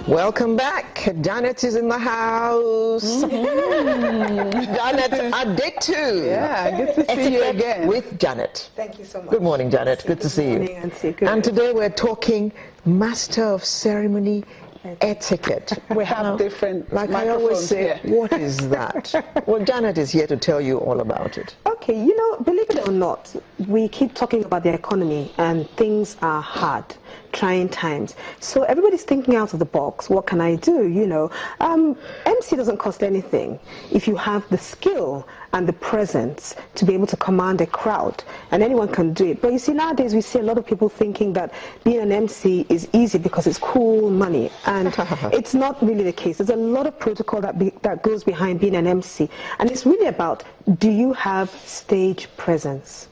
Welcome back. Janet is in the house. Janet, Adetu. Yeah, good to see you again. With Janet. Thank you so much. Good morning, Janet. Good to see you. Good morning, Auntie. Good. And today we're talking Master of Ceremony Etiquette. We have different like I always say, here. what is that? Well, Janet is here to tell you all about it. Okay, you know, believe it or not, we keep talking about the economy and things are hard, trying times. So everybody's thinking out of the box. What can I do? You know, MC doesn't cost anything if you have the skill and the presence to be able to command a crowd, and anyone can do it. But you see, nowadays we see a lot of people thinking that being an MC is easy because it's cool money, and it's not really the case. There's a lot of protocol that goes behind being an MC, and it's really about, do you have stage presence?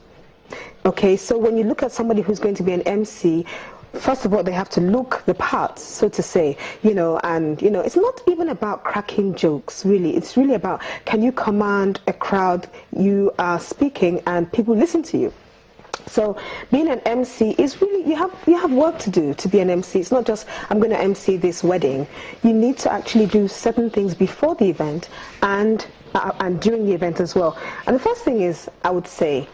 Okay, so when you look at somebody who's going to be an MC, first of all, they have to look the part, so to say, you know, and, you know, it's not even about cracking jokes, really. It's really about, can you command a crowd, you are speaking, and people listen to you. So being an MC is really, you have work to do to be an MC. It's not just, I'm going to MC this wedding. You need to actually do certain things before the event and during the event as well. And the first thing is, I would say,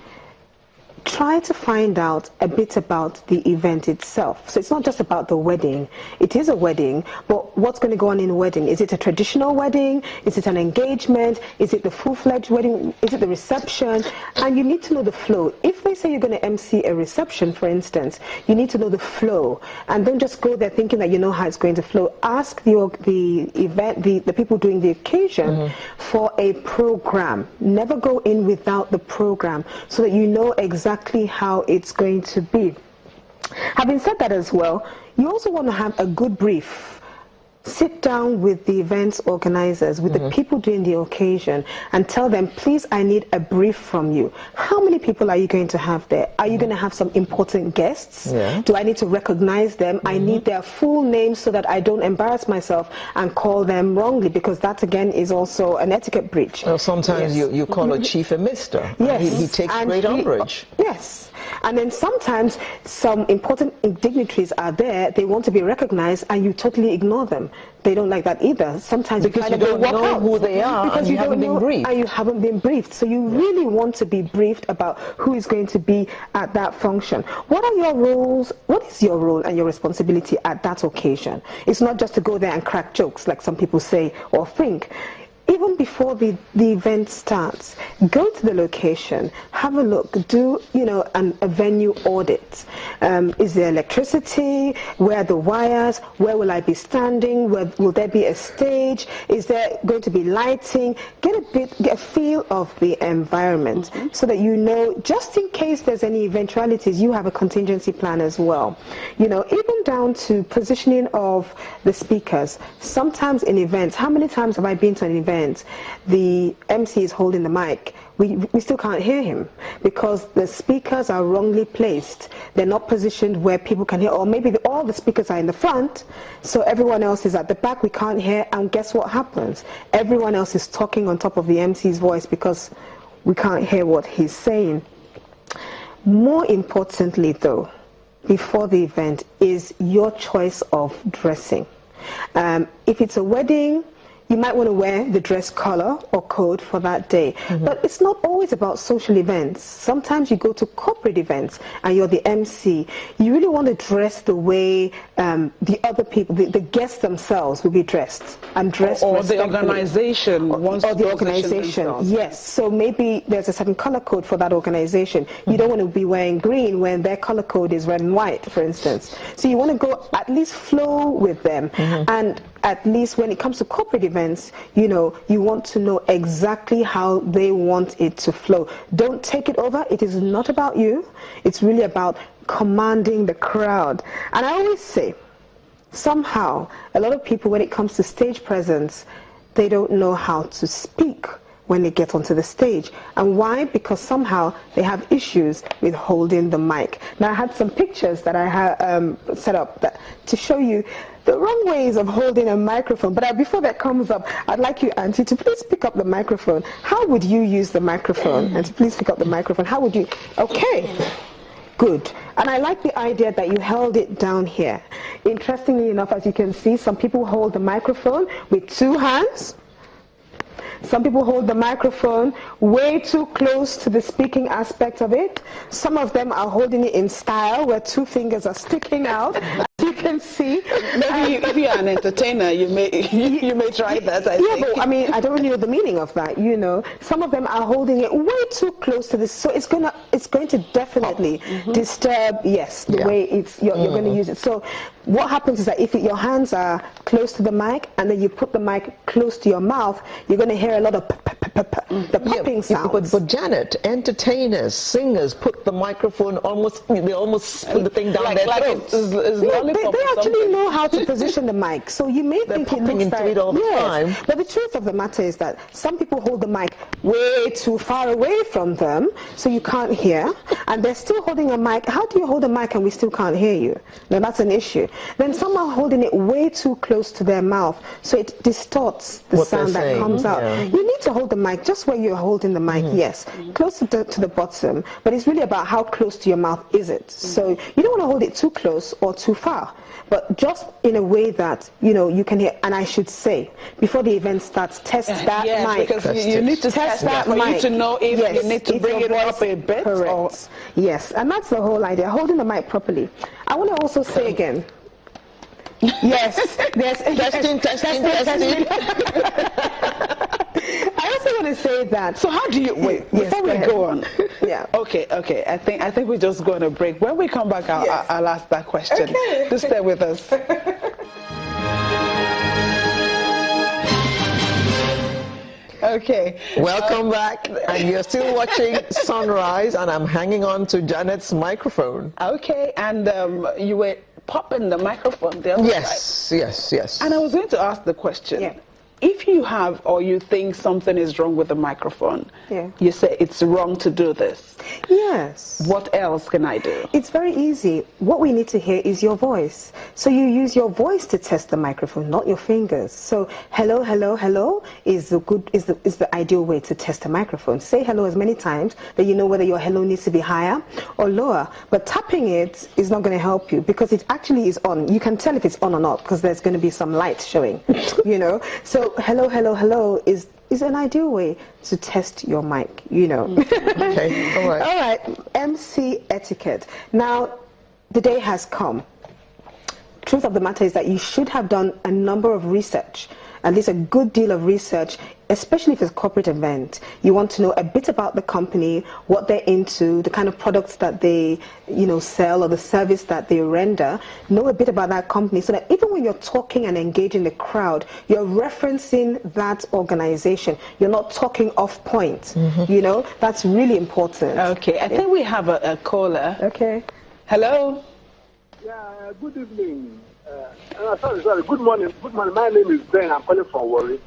try to find out a bit about the event itself. So it's not just about the wedding. It is a wedding, but what's going to go on in a wedding? Is it a traditional wedding? Is it an engagement? Is it the full-fledged wedding? Is it the reception? And you need to know the flow. If they say you're going to MC a reception, for instance, you need to know the flow. And don't just go there thinking that you know how it's going to flow. Ask the people doing the occasion for a program. Never go in without the program, so that you know exactly how it's going to be. Having said that as well, you also want to have a good brief. Sit down with the events organizers, with the people doing the occasion, and tell them, please, I need a brief from you. How many people are you going to have there? Are you going to have some important guests? Yeah. Do I need to recognize them? I need their full names so that I don't embarrass myself and call them wrongly, because that again is also an etiquette breach. Well, sometimes you call a chief a mister. Yes. He takes great umbrage. Yes. And then sometimes some important dignitaries are there, they want to be recognized, and you totally ignore them. They don't like that either. Sometimes because you don't know who they are, because and you haven't been briefed. And you haven't been briefed. So you really want to be briefed about who is going to be at that function. What are your roles? What is your role and your responsibility at that occasion? It's not just to go there and crack jokes like some people say or think. Even before the event starts, go to the location, have a look, do, you know, a venue audit. Is there electricity? Where are the wires? Where will I be standing? Will there be a stage? Is there going to be lighting? Get a feel of the environment so that you know, just in case there's any eventualities, you have a contingency plan as well. You know, even down to positioning of the speakers. Sometimes in events, how many times have I been to an event? The MC is holding the mic. We still can't hear him because the speakers are wrongly placed. They're not positioned where people can hear, or maybe all the speakers are in the front, so everyone else is at the back, we can't hear, and guess what happens? Everyone else is talking on top of the MC's voice because we can't hear what he's saying. More importantly though, before the event, is your choice of dressing. If it's a wedding, you might want to wear the dress color or code for that day. But it's not always about social events. Sometimes you go to corporate events and you're the MC. You really want to dress the way the other people, the guests themselves will be dressed. And dressed or the organization wants or the organization, yes. So maybe there's a certain color code for that organization. You don't want to be wearing green when their color code is red and white, for instance. So you want to go at least flow with them. And at least when it comes to corporate events, you know, you want to know exactly how they want it to flow. Don't take it over. It is not about you. It's really about commanding the crowd. And I always say, somehow, a lot of people, when it comes to stage presence, they don't know how to speak when they get onto the stage. And why? Because somehow they have issues with holding the mic. Now, I had some pictures that I have set up to show you the wrong ways of holding a microphone. But before that comes up, I'd like you, Auntie, to please pick up the microphone. How would you use the microphone? And to please pick up the microphone. How would you? Okay. Good. And I like the idea that you held it down here. Interestingly enough, as you can see, some people hold the microphone with 2 hands. Some people hold the microphone way too close to the speaking aspect of it. Some of them are holding it in style where 2 fingers are sticking out. As you can see. Maybe if you're an entertainer, you may try that. I think. But I mean, I don't really know the meaning of that. You know, some of them are holding it way too close to this, so it's going to definitely disturb. Yes, the way you're going to use it. So what happens is that if your hands are close to the mic and then you put the mic close to your mouth, you're going to hear a lot of the popping sounds. But Janet, entertainers, singers put the microphone almost put the thing down their throats. They actually know how to position the mic, so you may think it looks into it all the time. But the truth of the matter is that some people hold the mic way too far away from them, so you can't hear, and they're still holding a mic. How do you hold a mic and we still can't hear you? Now that's an issue. Then some are holding it way too close to their mouth, so it distorts the sound that comes out. Yeah. You need to hold the mic just where you're holding the mic, yes, close to the bottom, but it's really about how close to your mouth is it. So you don't want to hold it too close or too far, but just in a way that, you know, you can hear. And I should say, before the event starts, test that mic. Because you need to test that for you to know if you need to bring it up a bit. Correct. Yes, and that's the whole idea, holding the mic properly. I want to also say again, yes, testing. I also want to say that. So how do you wait before we go on? Yeah. Okay. I think we just go on a break. When we come back, I'll ask that question. Okay. Just stay with us. Okay. Welcome back, and you're still watching Sunrise, and I'm hanging on to Janet's microphone. Okay, and you were popping the microphone there. Yes. And I was going to ask the question. Yeah. If you have or you think something is wrong with the microphone, you say it's wrong to do this. Yes. What else can I do? It's very easy. What we need to hear is your voice. So you use your voice to test the microphone, not your fingers. So hello, hello, hello is the ideal way to test a microphone. Say hello as many times that you know whether your hello needs to be higher or lower. But tapping it is not going to help you because it actually is on. You can tell if it's on or not because there's going to be some light showing, you know. So hello, hello, hello is an ideal way to test your mic, you know. Okay, all right. All right, MC etiquette. Now, the day has come. Truth of the matter is that you should have done a number of research, at least a good deal of research, especially if it's a corporate event. You want to know a bit about the company, what they're into, the kind of products that they, you know, sell or the service that they render. Know a bit about that company so that even when you're talking and engaging the crowd, you're referencing that organization. You're not talking off point. You know, that's really important. Okay, I think we have a caller. Okay. Hello? Yeah, good evening. Sorry. Good morning. My name is Ben. I'm calling from Warri.